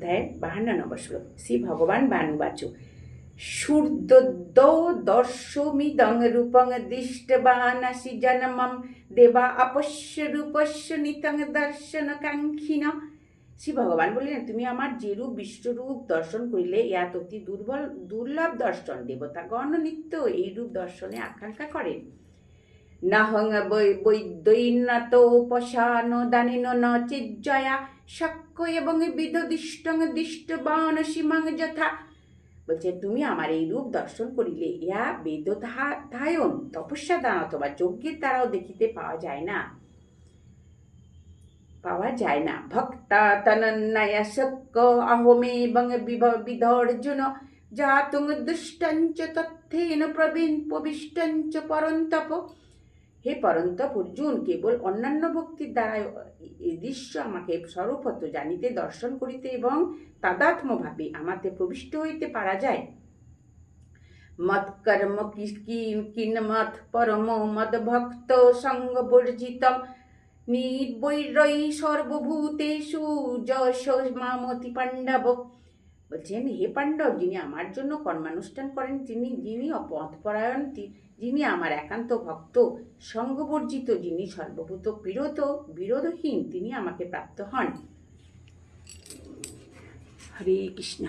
অধ্যায়ের 52 নম্বর শ্লোক। শ্রী ভগবান বানুবাচ শূর্দ্দৌ দর্শমিদং রূপং দৃষ্টবানাসি জনমম দেবা আপস্য রূপস্য নিতং দর্শন কাঙ্ক্ষিন। শ্রী ভগবান বললেন, তুমি আমার যে রূপ বিশ্বরূপ দর্শন করিলে ইয়াত অতি দুর্লভ দর্শন দেবতাগণ নিত্য এই রূপ দর্শনে আকাঙ্ক্ষা করেন। নাহং বৈদ্যৈন্নতোপসান দানেন ন চেজ্জয়া শক্য এবং বিদদিষ্টং দৃষ্টবান সীমাং যথা। বলছে, তুমি আমার এই রূপ দর্শন করিলে ইহা বেদধায়ন তপস্যা দান অথবা যজ্ঞের দ্বারাও দেখিতে পাওয়া যায় না। ভক্তা তনন্নয় শক্য অহমেবং বিধর্জুন জাতুং দুষ্টঞ্চ তথ্যেন প্রবিষ্টঞ্চ পরন্তপ। হে পরন্তপ অর্জুন, কেবল অন্যান্য ভক্তির দ্বারাই এই দৃশ্য আমাকে সর্বপ্রত জানিতে, দর্শন করিতে এবং তাদাত্মভাবে আমাতে প্রবিষ্ট হইতে পারা যায়। মৎকর্ম কিন্মত পরম মদ ভক্ত সঙ্গ বর্জিত নির্বৈরৈ সর্বভূতেষু যশ মামতি পাণ্ডব। বলছেন, হে পাণ্ডব, যিনি আমার জন্য কর্মানুষ্ঠান করেন, যিনি পথপরায়ণ, যিনি আমার একান্ত ভক্ত, সঙ্গবর্জিত, যিনি সর্বভূত বিরোধহীন, তিনি আমাকে প্রাপ্ত হন। হরে কৃষ্ণ।